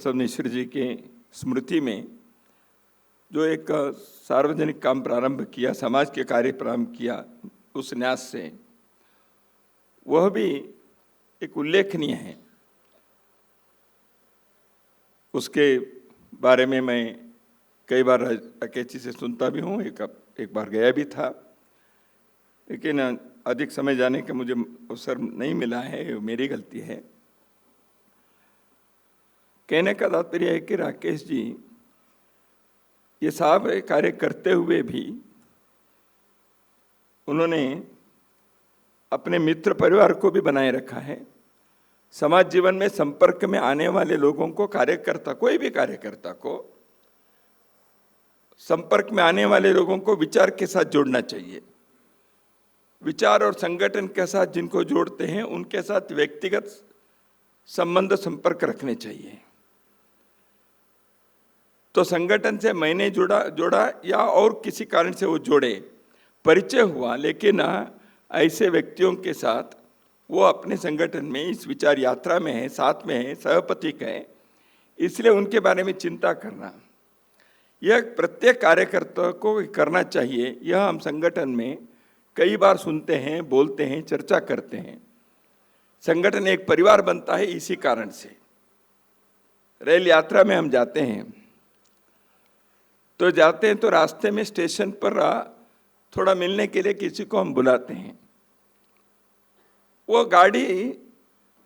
बसवेश्वर जी के स्मृति में जो एक सार्वजनिक काम प्रारंभ किया, समाज के कार्य प्रारंभ किया उस न्यास से, वह भी एक उल्लेखनीय है। उसके बारे में मैं कई बार अकेची से सुनता भी हूँ, एक बार गया भी था, लेकिन अधिक समय जाने का मुझे अवसर नहीं मिला है, मेरी गलती है। कहने का तात्पर्य है कि राकेश जी ये सब कार्य करते हुए भी उन्होंने अपने मित्र परिवार को भी बनाए रखा है। समाज जीवन में संपर्क में आने वाले लोगों को, कार्यकर्ता, कोई भी कार्यकर्ता को संपर्क में आने वाले लोगों को विचार के साथ जोड़ना चाहिए। विचार और संगठन के साथ जिनको जोड़ते हैं उनके साथ व्यक्तिगत संबंध, संपर्क रखने चाहिए। तो संगठन से मैंने जोड़ा या और किसी कारण से वो जोड़े, परिचय हुआ, लेकिन ऐसे व्यक्तियों के साथ वो अपने संगठन में इस विचार यात्रा में है, साथ में है, सहपथिक है, इसलिए उनके बारे में चिंता करना यह प्रत्येक कार्यकर्ता को करना चाहिए। यह हम संगठन में कई बार सुनते हैं, बोलते हैं, चर्चा करते हैं। संगठन एक परिवार बनता है इसी कारण से। रेल यात्रा में हम जाते हैं तो रास्ते में स्टेशन पर थोड़ा मिलने के लिए किसी को हम बुलाते हैं। वो गाड़ी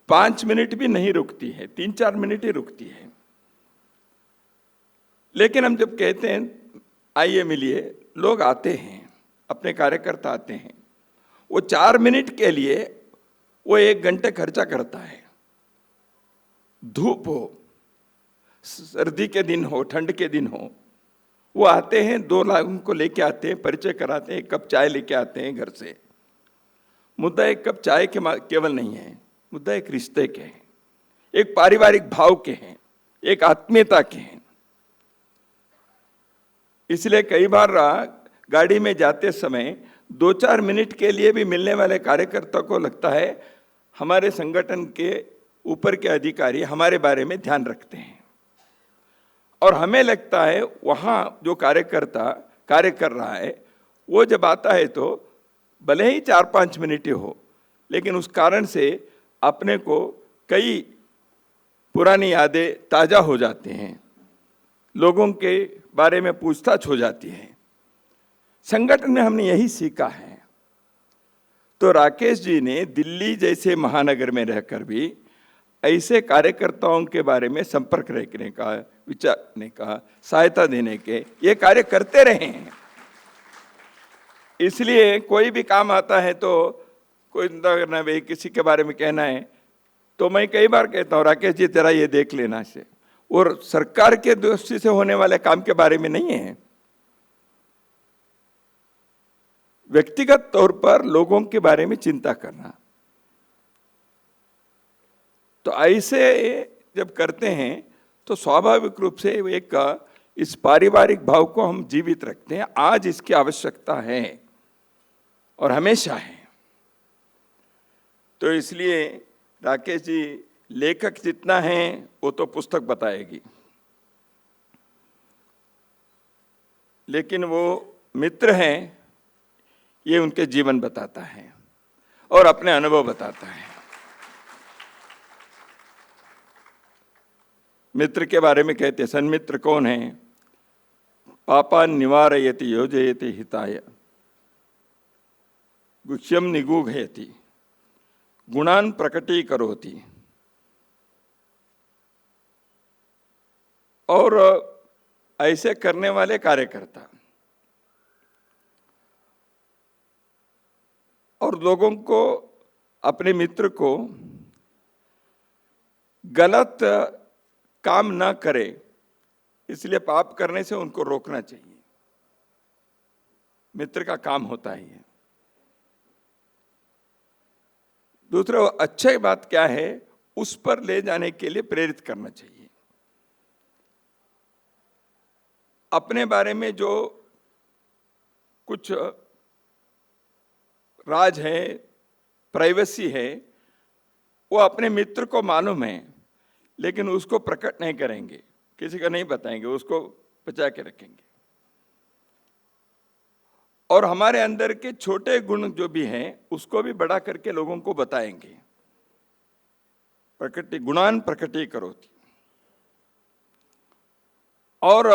5 मिनट भी नहीं रुकती है, 3-4 मिनट ही रुकती है। लेकिन हम जब कहते हैं आइए मिलिए, लोग आते हैं, अपने कार्यकर्ता आते हैं। वो 4 मिनट के लिए वो 1 घंटे खर्चा करता है। धूप हो, सर्दी के दिन हो, ठंड के दिन हो, वो आते हैं, 2 लोगों को लेके आते हैं, परिचय कराते हैं, 1 कप चाय लेके आते हैं घर से। मुद्दा 1 कप चाय के केवल नहीं है, मुद्दा एक रिश्ते के हैं, एक पारिवारिक भाव के हैं, एक आत्मीयता के हैं। इसलिए कई बार गाड़ी में जाते समय 2-4 मिनट के लिए भी मिलने वाले कार्यकर्ता को लगता है हमारे संगठन के ऊपर के अधिकारी हमारे बारे में ध्यान रखते हैं, और हमें लगता है वहाँ जो कार्यकर्ता कार्य कर रहा है वो जब आता है तो भले ही 4-5 मिनट ही हो, लेकिन उस कारण से अपने को कई पुरानी यादें ताज़ा हो जाते हैं, लोगों के बारे में पूछताछ हो जाती है। संगठन में हमने यही सीखा है। तो राकेश जी ने दिल्ली जैसे महानगर में रहकर भी ऐसे कार्यकर्ताओं के बारे में संपर्क रखने का, विचारने का, सहायता देने के ये कार्य करते रहे हैं। इसलिए कोई भी काम आता है तो कोई करना भाई किसी के बारे में कहना है तो मैं कई बार कहता हूँ राकेश जी तेरा ये देख लेना से, और सरकार के दृष्टि से होने वाले काम के बारे में नहीं है। व्यक्तिगत तौर पर लोगों के बारे में चिंता करना। तो ऐसे जब करते हैं तो स्वाभाविक रूप से एक इस पारिवारिक भाव को हम जीवित रखते हैं। आज इसकी आवश्यकता है और हमेशा है। तो इसलिए राकेश जी लेखक जितना है वो तो पुस्तक बताएगी, लेकिन वो मित्र हैं ये उनके जीवन बताता है और अपने अनुभव बताता है। मित्र के बारे में कहते हैं, सन्मित्र कौन है? पापान निवारयति योजयति हिताय, गुह्यम निगूघयति, गुणान प्रकटीकरोति। और ऐसे करने वाले कार्यकर्ता और लोगों को, अपने मित्र को गलत काम ना करे, इसलिए पाप करने से उनको रोकना चाहिए। मित्र का काम होता है ये। दूसरा, अच्छी बात क्या है उस पर ले जाने के लिए प्रेरित करना चाहिए। अपने बारे में जो कुछ राज है, प्राइवेसी है, वो अपने मित्र को मालूम है, लेकिन उसको प्रकट नहीं करेंगे, किसी का नहीं बताएंगे, उसको बचा के रखेंगे। और हमारे अंदर के छोटे गुण जो भी हैं उसको भी बड़ा करके लोगों को बताएंगे। प्रकृति गुणान प्रकृति करोति। और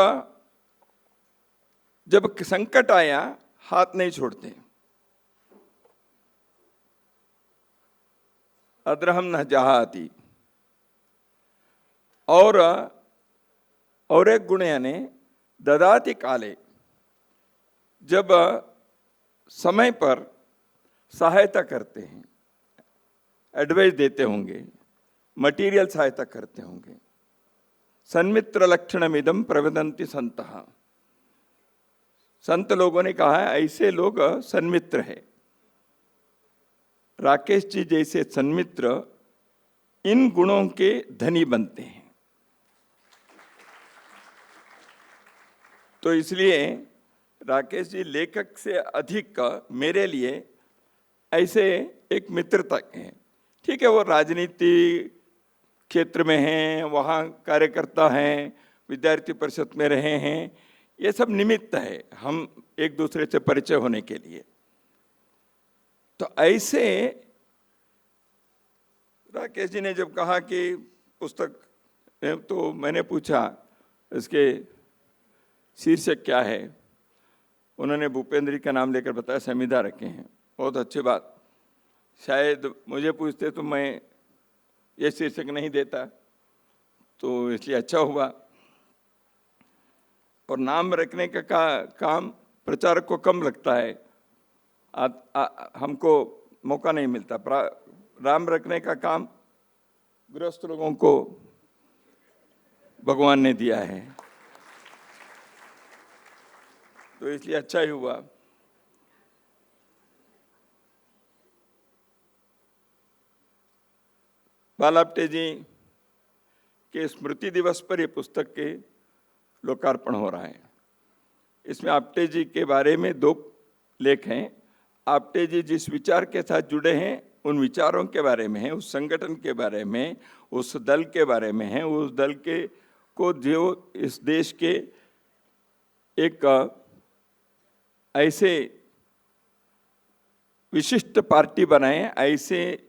जब संकट आया हाथ नहीं छोड़ते। अद्रहम न जहाती। और एक गुण यानी ददाति काले, जब समय पर सहायता करते हैं, एडवाइस देते होंगे, मटेरियल सहायता करते होंगे। सन्मित्र लक्षणमिदं प्रवदन्ति संतः। संत लोगों ने कहा है ऐसे लोग सन्मित्र है। राकेश जी जैसे सन्मित्र इन गुणों के धनी बनते हैं। तो इसलिए राकेश जी लेखक से अधिक मेरे लिए ऐसे एक मित्रता है। ठीक है, वो राजनीति क्षेत्र में हैं, वहाँ कार्यकर्ता हैं, विद्यार्थी परिषद में रहे हैं, ये सब निमित्त है हम एक दूसरे से परिचय होने के लिए। तो ऐसे राकेश जी ने जब कहा कि पुस्तक, तो मैंने पूछा इसके शीर्षक क्या है। उन्होंने भूपेंद्र जी का नाम लेकर बताया, संविदा रखे हैं। बहुत अच्छी बात। शायद मुझे पूछते तो मैं ये शीर्षक नहीं देता, तो इसलिए अच्छा हुआ। और नाम रखने का काम प्रचारक को कम लगता है, हमको मौका नहीं मिलता। नाम रखने का काम गृहस्थ लोगों को भगवान ने दिया है, तो इसलिए अच्छा ही हुआ। बाल आप्टे जी के स्मृति दिवस पर यह पुस्तक के लोकार्पण हो रहा है। इसमें आप्टे जी के बारे में 2 लेख हैं। आप्टे जी जिस विचार के साथ जुड़े हैं उन विचारों के बारे में है, उस संगठन के बारे में, उस दल के बारे में है, उस दल के को जो इस देश के एक ऐसे विशिष्ट पार्टी बनाए, ऐसे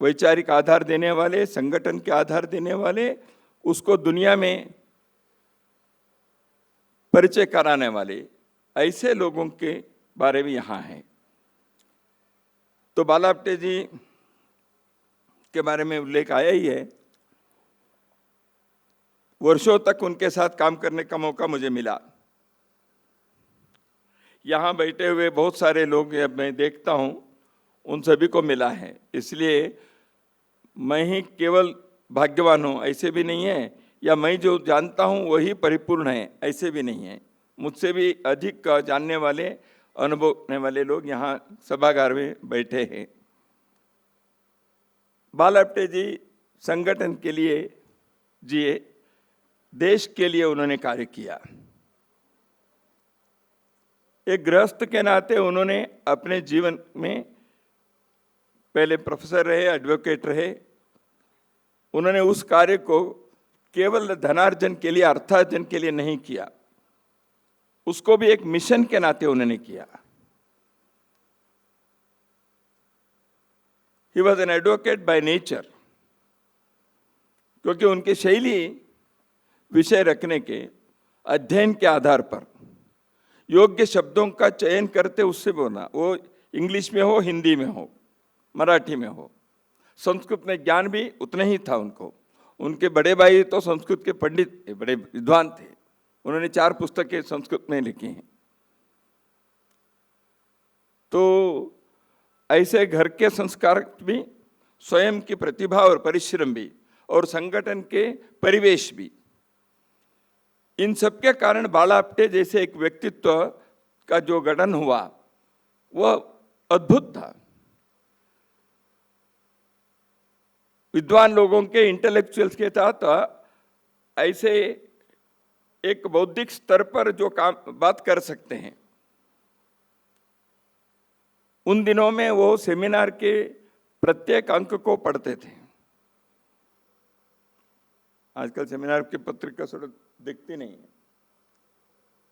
वैचारिक आधार देने वाले, संगठन के आधार देने वाले, उसको दुनिया में परिचय कराने वाले ऐसे लोगों के बारे में यहाँ है। तो बाल आप्टे जी के बारे में उल्लेख आया ही है। वर्षों तक उनके साथ काम करने का मौका मुझे मिला। यहाँ बैठे हुए बहुत सारे लोग मैं देखता हूँ, उन सभी को मिला है। इसलिए मैं ही केवल भाग्यवान हूँ ऐसे भी नहीं है, या मैं जो जानता हूँ वही परिपूर्ण है ऐसे भी नहीं है। मुझसे भी अधिक जानने वाले, अनुभव करने वाले लोग यहाँ सभागार में बैठे हैं। बाल आप्टे जी संगठन के लिए जिए, देश के लिए उन्होंने कार्य किया। एक गृहस्थ के नाते उन्होंने अपने जीवन में पहले प्रोफेसर रहे, एडवोकेट रहे। उन्होंने उस कार्य को केवल धनार्जन के लिए, अर्थार्जन के लिए नहीं किया, उसको भी एक मिशन के नाते उन्होंने किया। He was an advocate by nature, क्योंकि उनकी शैली विषय रखने के, अध्ययन के आधार पर योग्य शब्दों का चयन करते उससे बोलना, वो इंग्लिश में हो, हिंदी में हो, मराठी में हो। संस्कृत में ज्ञान भी उतना ही था उनको। उनके बड़े भाई तो संस्कृत के पंडित, बड़े विद्वान थे। उन्होंने 4 पुस्तकें संस्कृत में लिखी हैं। तो ऐसे घर के संस्कार भी, स्वयं की प्रतिभा और परिश्रम भी, और संगठन के परिवेश भी, इन सबके कारण बाल आप्टे जैसे एक व्यक्तित्व का जो गठन हुआ वह अद्भुत था। विद्वान लोगों के, इंटेलेक्चुअल्स के साथ ऐसे एक बौद्धिक स्तर पर जो काम बात कर सकते हैं, उन दिनों में वो सेमिनार के प्रत्येक अंक को पढ़ते थे। आजकल सेमिनार की पत्रिका थोड़ा दिखती नहीं है।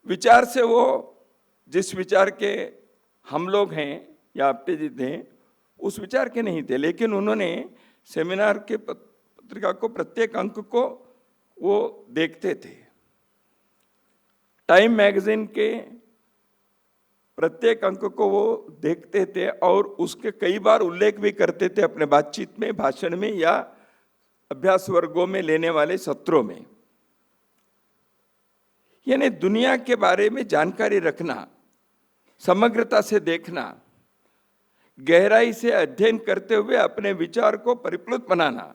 विचार से वो जिस विचार के हम लोग हैं या आप्टे जी थे उस विचार के नहीं थे, लेकिन उन्होंने सेमिनार के पत्रिका को प्रत्येक अंक को वो देखते थे। टाइम मैगजीन के प्रत्येक अंक को वो देखते थे और उसके कई बार उल्लेख भी करते थे अपने बातचीत में, भाषण में या अभ्यास वर्गों में लेने वाले सत्रों में। यानी दुनिया के बारे में जानकारी रखना, समग्रता से देखना, गहराई से अध्ययन करते हुए अपने विचार को परिप्लुत बनाना,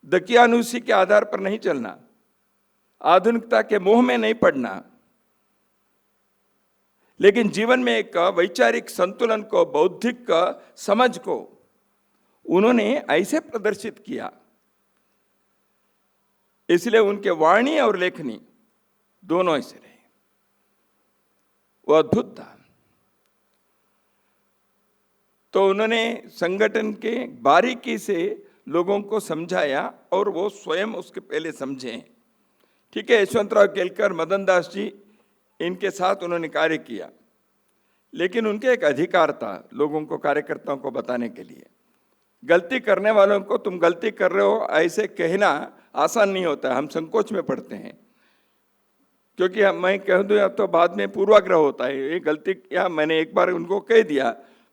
दकियानुसी के आधार पर नहीं चलना, आधुनिकता के मोह में नहीं पड़ना, लेकिन जीवन में एक वैचारिक संतुलन को, बौद्धिक समझ को उन्होंने ऐसे प्रदर्शित किया। इसलिए उनके वाणी और लेखनी दोनों ऐसे रहे, वो अद्भुत था। तो उन्होंने संगठन के बारीकी से लोगों को समझाया और वो स्वयं उसके पहले समझे। ठीक है, यशवंतराव केलकर, मदन दास जी, इनके साथ उन्होंने कार्य किया, लेकिन उनके एक अधिकार था लोगों को, कार्यकर्ताओं को बताने के लिए। गलती करने वालों को तुम गलती कर रहे हो ऐसे कहना आसान नहीं होता, हम संकोच में पड़ते हैं, क्योंकि मैं कह दूँ तो बाद में पूर्वाग्रह होता है। ये गलती या मैंने एक बार उनको कह दिया,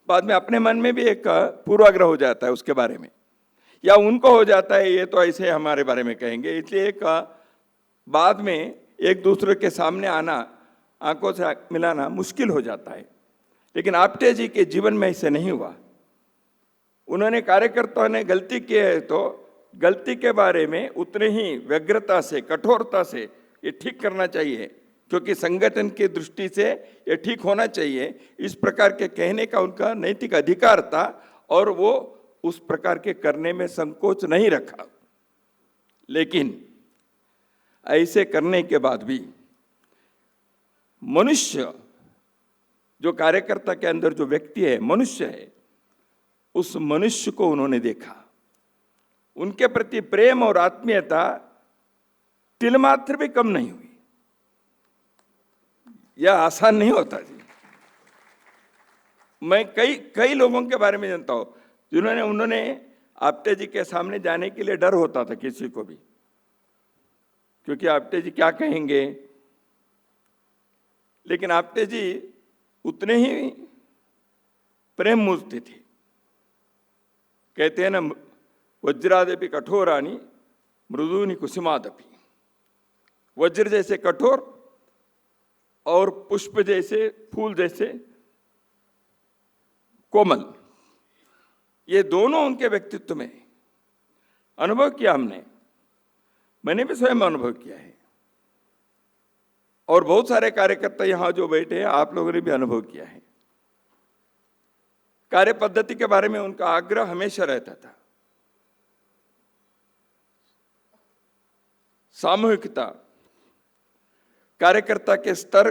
बाद में अपने मन में भी एक पूर्वाग्रह हो जाता है उसके बारे में, या उनको हो जाता है ये तो ऐसे हमारे बारे में कहेंगे, इसलिए एक बाद में एक दूसरे के सामने आना, आंखों से मिलाना मुश्किल हो जाता है। लेकिन आप्टे जी के जीवन में ऐसे नहीं हुआ। उन्होंने, कार्यकर्ताओं ने गलती की है तो गलती के बारे में उतने ही व्यग्रता से, कठोरता से ये ठीक करना चाहिए, क्योंकि संगठन की दृष्टि से ये ठीक होना चाहिए, इस प्रकार के कहने का उनका नैतिक अधिकार था और वो उस प्रकार के करने में संकोच नहीं रखा। लेकिन ऐसे करने के बाद भी मनुष्य, जो कार्यकर्ता के अंदर जो व्यक्ति है, मनुष्य है, उस मनुष्य को उन्होंने देखा। उनके प्रति प्रेम और आत्मीयता तिलमात्र भी कम नहीं हुई। यह आसान नहीं होता जी। मैं कई लोगों के बारे में जानता हूं जिन्होंने, उन्होंने आप्टे जी के सामने जाने के लिए डर होता था किसी को भी, क्योंकि आप्टे जी क्या कहेंगे। लेकिन आप्टे जी उतने ही प्रेम मूर्ति थे। कहते हैं ना, वज्रादपि कठोरानि मृदूनि कुसुमादपि। वज्र जैसे कठोर और पुष्प जैसे, फूल जैसे कोमल, ये दोनों उनके व्यक्तित्व में अनुभव किया हमने। मैंने भी स्वयं अनुभव किया है और बहुत सारे कार्यकर्ता यहां जो बैठे हैं, आप लोगों ने भी अनुभव किया है। कार्य पद्धति के बारे में उनका आग्रह हमेशा रहता था। सामूहिकता, कार्यकर्ता के स्तर